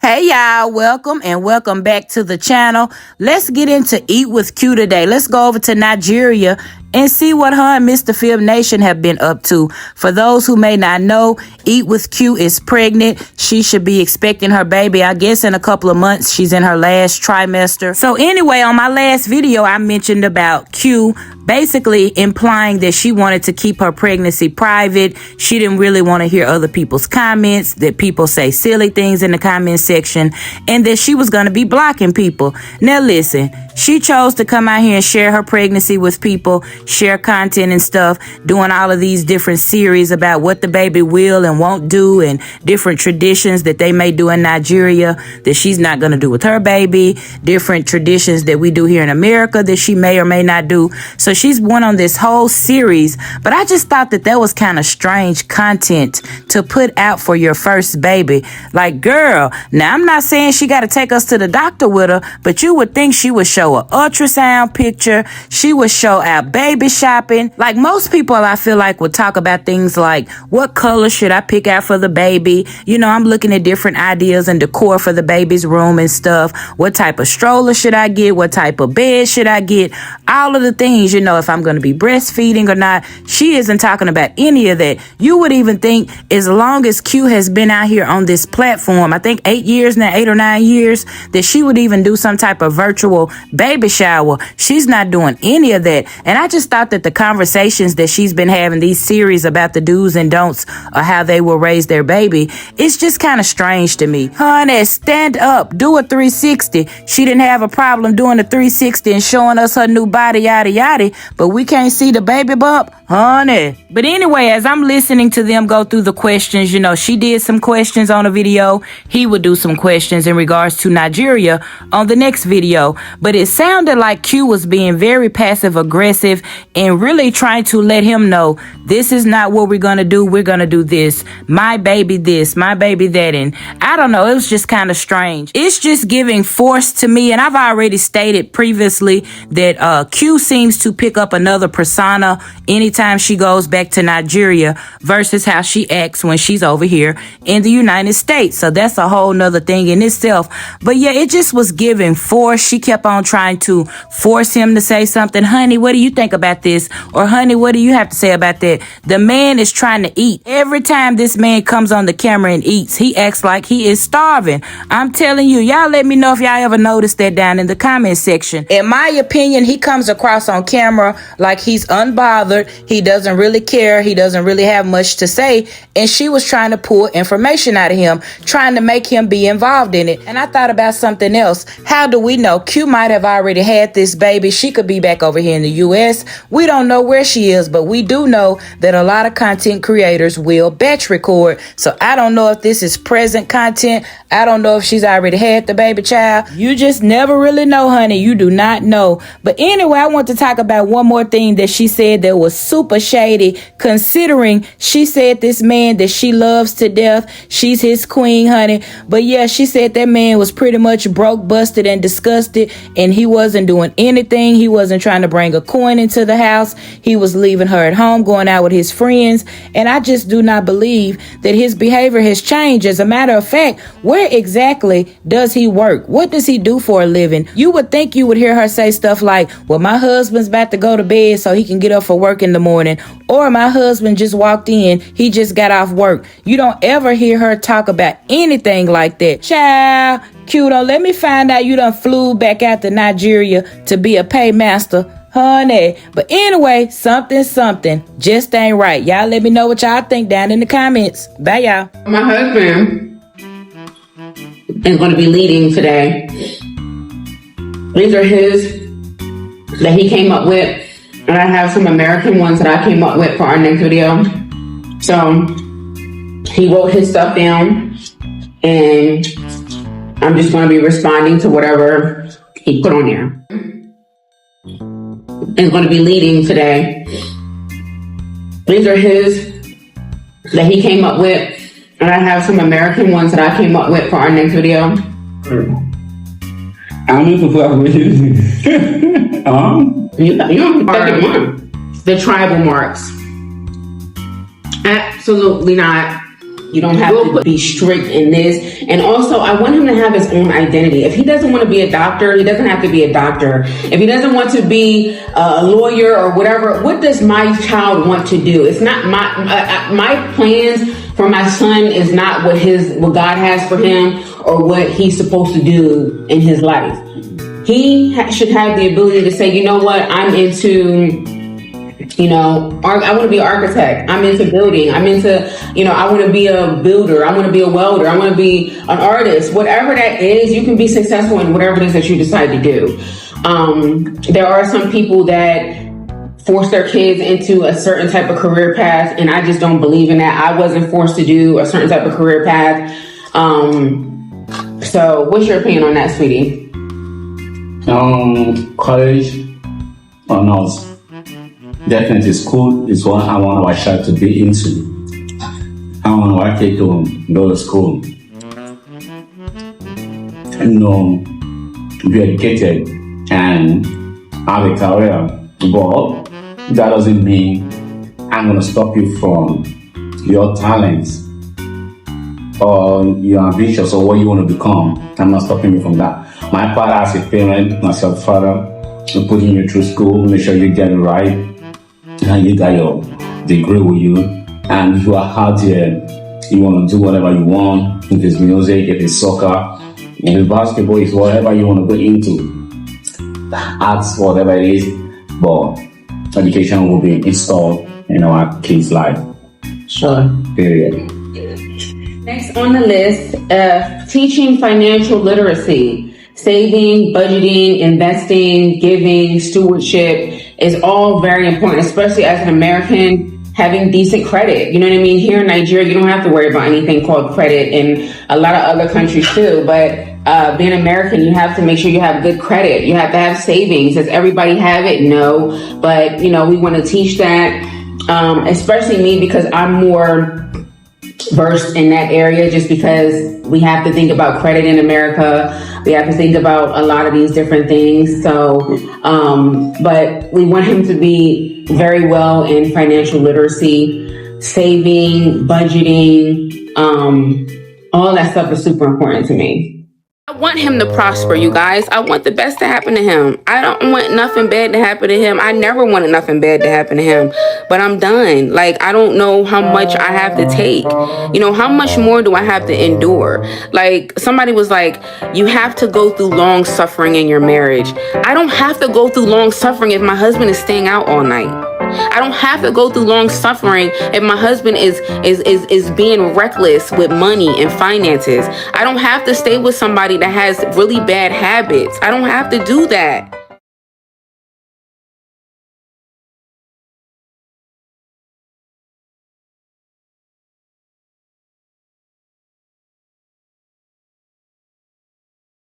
Hey y'all, welcome back to the channel. Let's get into Eat with Q today. Let's go over to Nigeria and see what her and Mr. Film Nation have been up to. For those who may not know, Eat with Q is pregnant. She should be expecting her baby, I guess, in a couple of months. She's in her last trimester. So anyway, on my last video, I mentioned about Q basically implying that she wanted to keep her pregnancy private. She didn't really want to hear other people's comments, that people say silly things in the comment section, and that she was going to be blocking people. Now listen, she chose to come out here and share her pregnancy with people, share content and stuff, doing all of these different series about what the baby will and won't do and different traditions that they may do in Nigeria that she's not going to do with her baby, different traditions that we do here in America that she may or may not do. So she's went on this whole series, but I just thought that was kind of strange content to put out for your first baby. Like, girl, now I'm not saying she got to take us to the doctor with her, but you would think she would show an ultrasound picture. She would show our baby shopping. Like most people, I feel like would talk about things like, what color should I pick out for the baby? You know, I'm looking at different ideas and decor for the baby's room and stuff. What type of stroller should I get? What type of bed should I get? All of the things, you know, if I'm going to be breastfeeding or not. She isn't talking about any of that. You would even think as long as Q has been out here on this platform, I think 8 years now, 8 or 9 years, that she would even do some type of virtual baby shower. She's not doing any of that. And I just thought that the conversations that she's been having, these series about the do's and don'ts or how they will raise their baby, it's just kind of strange to me. Honey, stand up, do a 360. She didn't have a problem doing a 360 and showing us her new body, yada yada, but we can't see the baby bump, honey. But anyway, as I'm listening to them go through the questions, you know, she did some questions on a video. He would do some questions in regards to Nigeria on the next video. But it sounded like Q was being very passive aggressive and really trying to let him know, this is not what we're going to do. We're going to do this. My baby this, my baby that. And I don't know, it was just kind of strange. It's just giving force to me. And I've already stated previously that Q seems to pick up another persona anytime she goes back to Nigeria versus how she acts when she's over here in the United States. So that's a whole nother thing in itself. But yeah, it just was giving force. She kept on trying to force him to say something. Honey, what do you think about this? Or honey, what do you have to say about that? The man is trying to eat. Every time this man comes on the camera and eats, he acts like he is starving. I'm telling you, y'all let me know if y'all ever noticed that down in the comment section. In my opinion, he comes across on camera like he's unbothered. He doesn't really care. He doesn't really have much to say. And she was trying to pull information out of him, trying to make him be involved in it. And I thought about something else. How do we know? Q might have already had this baby. She could be back over here in the US. We don't know where she is, but we do know that a lot of content creators will batch record. So I don't know if this is present content. I don't know if she's already had the baby child. You just never really know, honey. You do not know. But anyway, I want to talk about one more thing that she said that was super shady, considering she said this man that she loves to death, she's his queen, honey. But yeah, she said that man was pretty much broke, busted, and disgusted, and he wasn't doing anything. He wasn't trying to bring a coin into the house. He was leaving her at home, going out with his friends, and I just do not believe that his behavior has changed. As a matter of fact, where exactly does he work? What does he do for a living? You would think you would hear her say stuff like, well, my husband's about to go to bed so he can get up for work in the morning, or my husband just walked in, he just got off work. You don't ever hear her talk about anything like that. Child, Q, don't let me find out you done flew back out to Nigeria to be a paymaster, honey. But anyway, something just ain't right. Y'all let me know what y'all think down in the comments. Bye, y'all. My husband is going to be leading today. These are his that he came up with, and I have some American ones that I came up with for our next video. So he wrote his stuff down, and I'm just going to be responding to whatever he put on here. Is going to be leading today. These are his that he came up with, and I have some American ones that I came up with for our next video. I don't know what You don't pick one. The tribal marks. Absolutely not. You don't have to be strict in this. And also, I want him to have his own identity. If he doesn't want to be a doctor, he doesn't have to be a doctor. If he doesn't want to be a lawyer or whatever, what does my child want to do? It's not my plans for my son is not what God has for him or what he's supposed to do in his life. He should have the ability to say, you know what, I'm into, I want to be an architect. I'm into building. I'm into, I want to be a builder. I want to be a welder. I want to be an artist. Whatever that is, you can be successful in whatever it is that you decide to do. There are some people that force their kids into a certain type of career path, and I just don't believe in that. I wasn't forced to do a certain type of career path. So what's your opinion on that, sweetie? College or not? Definitely school is what I want my child to be into. I want my kid to go to school. Be educated and have a career. But that doesn't mean I'm going to stop you from your talents or your ambitions or what you want to become. I'm not stopping you from that. My part as a parent, myself, father, putting you through school, make sure you get it right, and you got your degree with you, and you are out here, you want to do whatever you want, if it's music, if it's soccer, if it's basketball, if whatever you want to go into, arts, whatever it is, but education will be installed in our kids' life. Sure. Period. Next on the list, teaching financial literacy. Saving, budgeting, investing, giving, stewardship is all very important, especially as an American having decent credit. You know what I mean? Here in Nigeria, you don't have to worry about anything called credit, and a lot of other countries too. But being American, you have to make sure you have good credit. You have to have savings. Does everybody have it? No. But, we want to teach that, especially me, because I'm more versed in that area, just because we have to think about credit in America. We have to think about a lot of these different things. So, but we want him to be very well in financial literacy, saving, budgeting, all that stuff is super important to me. I want him to prosper, you guys. I want the best to happen to him. I don't want nothing bad to happen to him. I never wanted nothing bad to happen to him, but I'm done. Like, I don't know how much I have to take. How much more do I have to endure? Like, somebody was like, you have to go through long suffering in your marriage. I don't have to go through long suffering if my husband is staying out all night. I don't have to go through long suffering if my husband is being reckless with money and finances. I don't have to stay with somebody that has really bad habits. I don't have to do that.